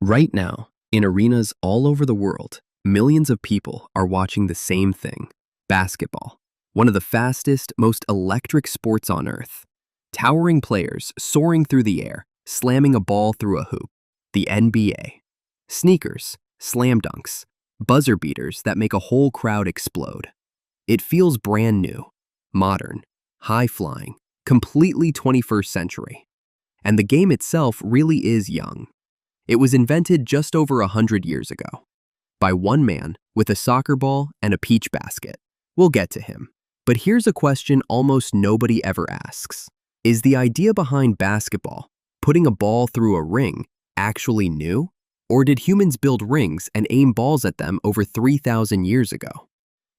Right now, in arenas all over the world, millions of people are watching the same thing: basketball, one of the fastest, most electric sports on earth. Towering players soaring through the air, slamming a ball through a hoop. The NBA. Sneakers, slam dunks, buzzer beaters that make a whole crowd explode. It feels brand new, modern, high-flying, completely 21st century. And the game itself really is young. It was invented just over 100 years ago by one man with a soccer ball and a peach basket. We'll get to him. But here's a question almost nobody ever asks. Is the idea behind basketball, putting a ball through a ring, actually new? Or did humans build rings and aim balls at them over 3,000 years ago?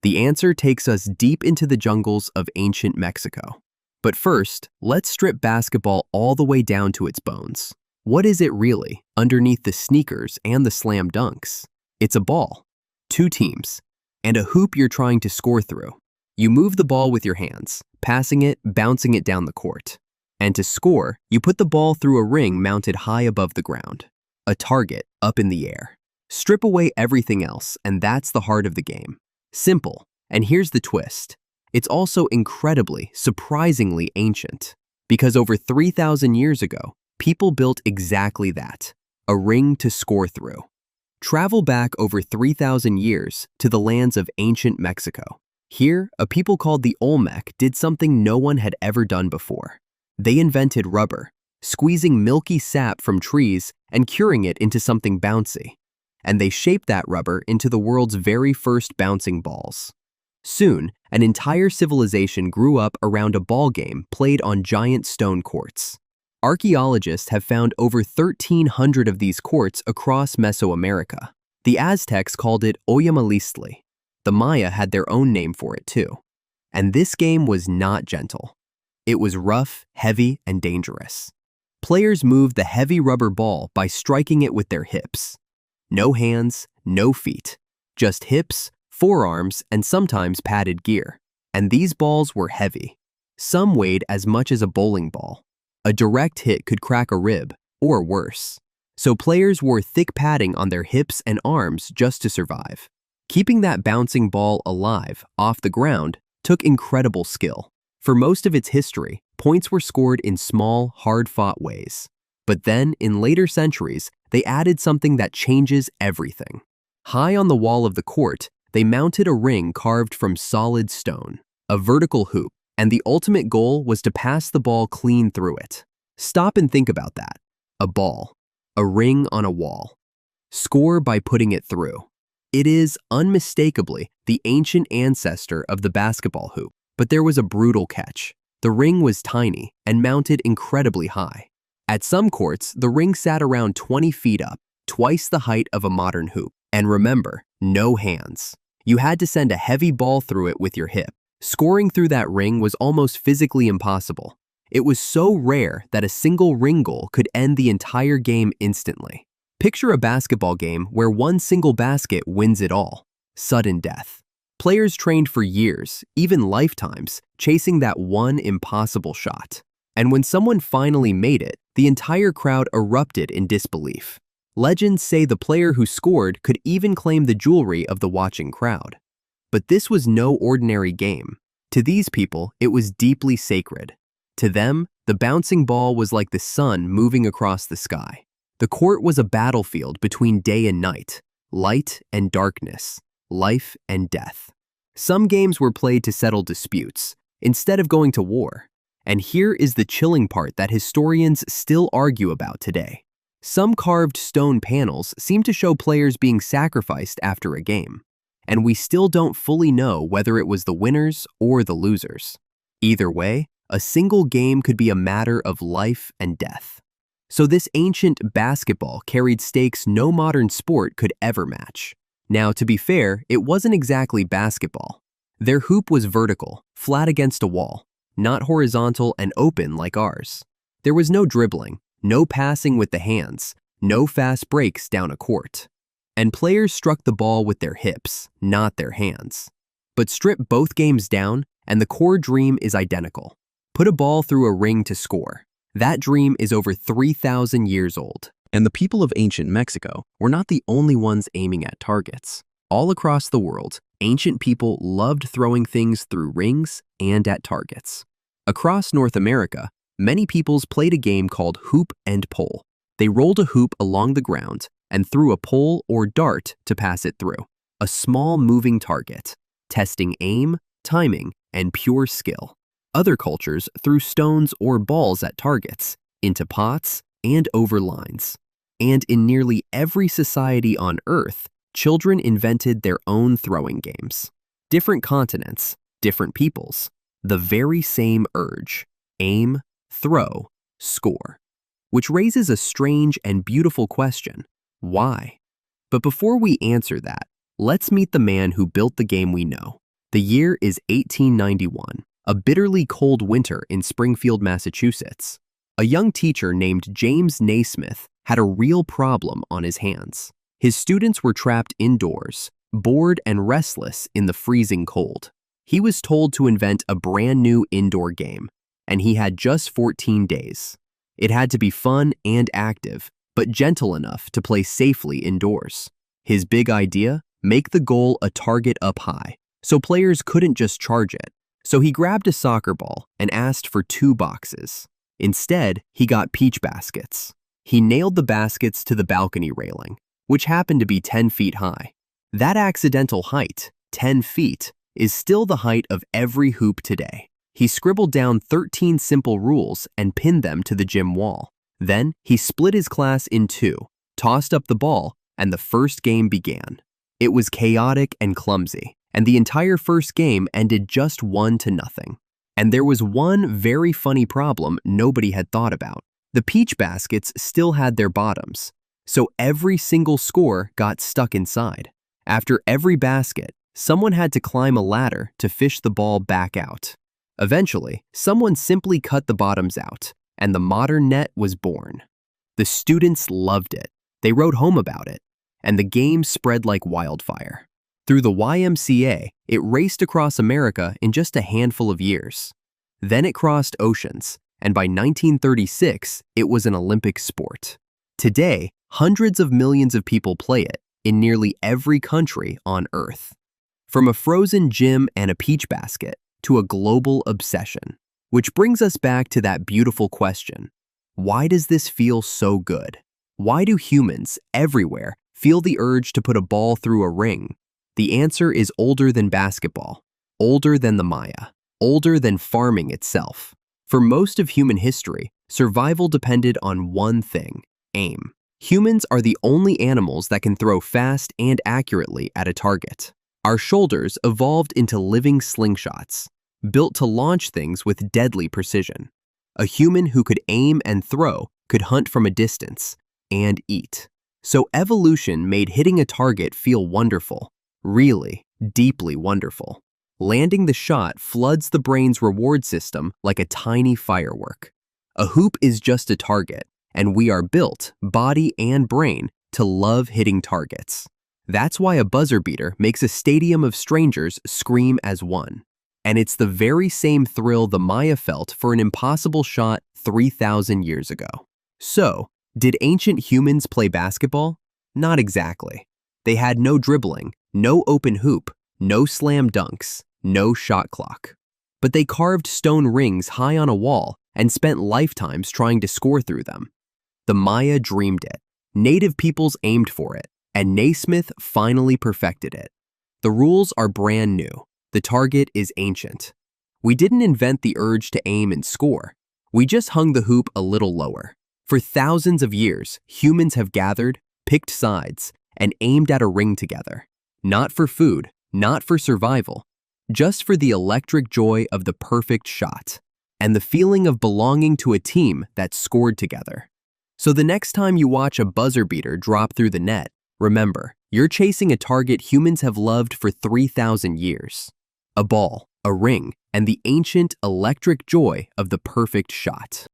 The answer takes us deep into the jungles of ancient Mexico. But first, let's strip basketball all the way down to its bones. What is it really, underneath the sneakers and the slam dunks? It's a ball, two teams, and a hoop you're trying to score through. You move the ball with your hands, passing it, bouncing it down the court. And to score, you put the ball through a ring mounted high above the ground, a target up in the air. Strip away everything else, and that's the heart of the game. Simple, and here's the twist. It's also incredibly, surprisingly ancient, because over 3,000 years ago, people built exactly that, a ring to score through. Travel back over 3,000 years to the lands of ancient Mexico. Here, a people called the Olmec did something no one had ever done before. They invented rubber, squeezing milky sap from trees and curing it into something bouncy. And they shaped that rubber into the world's very first bouncing balls. Soon, an entire civilization grew up around a ball game played on giant stone courts. Archaeologists have found over 1,300 of these courts across Mesoamerica. The Aztecs called it Oyamalistli. The Maya had their own name for it too. And this game was not gentle. It was rough, heavy, and dangerous. Players moved the heavy rubber ball by striking it with their hips. No hands, no feet, just hips, forearms, and sometimes padded gear. And these balls were heavy. Some weighed as much as a bowling ball. A direct hit could crack a rib, or worse. So players wore thick padding on their hips and arms just to survive. Keeping that bouncing ball alive, off the ground, took incredible skill. For most of its history, points were scored in small, hard-fought ways. But then, in later centuries, they added something that changes everything. High on the wall of the court, they mounted a ring carved from solid stone, a vertical hoop, and the ultimate goal was to pass the ball clean through it. Stop and think about that. A ball, a ring on a wall. Score by putting it through. It is, unmistakably, the ancient ancestor of the basketball hoop. But there was a brutal catch. The ring was tiny and mounted incredibly high. At some courts, the ring sat around 20 feet up, twice the height of a modern hoop. And remember, no hands. You had to send a heavy ball through it with your hip. Scoring through that ring was almost physically impossible. It was so rare that a single ring goal could end the entire game instantly. Picture a basketball game where one single basket wins it all. Sudden death. Players trained for years, even lifetimes, chasing that one impossible shot. And when someone finally made it, the entire crowd erupted in disbelief. Legends say the player who scored could even claim the jewelry of the watching crowd. But this was no ordinary game. To these people, it was deeply sacred. To them, the bouncing ball was like the sun moving across the sky. The court was a battlefield between day and night, light and darkness, life and death. Some games were played to settle disputes, instead of going to war. And here is the chilling part that historians still argue about today. Some carved stone panels seem to show players being sacrificed after a game. And we still don't fully know whether it was the winners or the losers. Either way, a single game could be a matter of life and death. So this ancient basketball carried stakes no modern sport could ever match. Now, to be fair, it wasn't exactly basketball. Their hoop was vertical, flat against a wall, not horizontal and open like ours. There was no dribbling, no passing with the hands, no fast breaks down a court. And players struck the ball with their hips, not their hands. But strip both games down, and the core dream is identical. Put a ball through a ring to score. That dream is over 3,000 years old. And the people of ancient Mexico were not the only ones aiming at targets. All across the world, ancient people loved throwing things through rings and at targets. Across North America, many peoples played a game called hoop and pole. They rolled a hoop along the ground and threw a pole or dart to pass it through, a small moving target, testing aim, timing, and pure skill. Other cultures threw stones or balls at targets, into pots, and over lines. And in nearly every society on Earth, children invented their own throwing games. Different continents, different peoples, the very same urge: aim, throw, score. Which raises a strange and beautiful question: why? But before we answer that, let's meet the man who built the game we know. The year is 1891, a bitterly cold winter in Springfield, Massachusetts. A young teacher named James Naismith had a real problem on his hands. His students were trapped indoors, bored and restless in the freezing cold. He was told to invent a brand new indoor game, and he had just 14 days. It had to be fun and active, but gentle enough to play safely indoors. His big idea? Make the goal a target up high, so players couldn't just charge it. So he grabbed a soccer ball and asked for 2 boxes. Instead, he got peach baskets. He nailed the baskets to the balcony railing, which happened to be 10 feet high. That accidental height, 10 feet, is still the height of every hoop today. He scribbled down 13 simple rules and pinned them to the gym wall. Then, he split his class in 2, tossed up the ball, and the first game began. It was chaotic and clumsy, and the entire first game ended just 1-0. And there was one very funny problem nobody had thought about. The peach baskets still had their bottoms, so every single score got stuck inside. After every basket, someone had to climb a ladder to fish the ball back out. Eventually, someone simply cut the bottoms out, and the modern net was born. The students loved it. They wrote home about it, and the game spread like wildfire. Through the YMCA, it raced across America in just a handful of years. Then it crossed oceans, and by 1936, it was an Olympic sport. Today, hundreds of millions of people play it in nearly every country on Earth. From a frozen gym and a peach basket to a global obsession. Which brings us back to that beautiful question: why does this feel so good? Why do humans everywhere feel the urge to put a ball through a ring? The answer is older than basketball, older than the Maya, older than farming itself. For most of human history, survival depended on one thing: aim. Humans are the only animals that can throw fast and accurately at a target. Our shoulders evolved into living slingshots, built to launch things with deadly precision. A human who could aim and throw could hunt from a distance and eat. So evolution made hitting a target feel wonderful, really, deeply wonderful. Landing the shot floods the brain's reward system like a tiny firework. A hoop is just a target, and we are built, body and brain, to love hitting targets. That's why a buzzer beater makes a stadium of strangers scream as one. And it's the very same thrill the Maya felt for an impossible shot 3,000 years ago. So, did ancient humans play basketball? Not exactly. They had no dribbling, no open hoop, no slam dunks, no shot clock. But they carved stone rings high on a wall and spent lifetimes trying to score through them. The Maya dreamed it. Native peoples aimed for it, and Naismith finally perfected it. The rules are brand new. The target is ancient. We didn't invent the urge to aim and score. We just hung the hoop a little lower. For thousands of years, humans have gathered, picked sides, and aimed at a ring together. Not for food, not for survival, just for the electric joy of the perfect shot and the feeling of belonging to a team that scored together. So the next time you watch a buzzer beater drop through the net, remember, you're chasing a target humans have loved for 3,000 years. A ball, a ring, and the ancient electric joy of the perfect shot.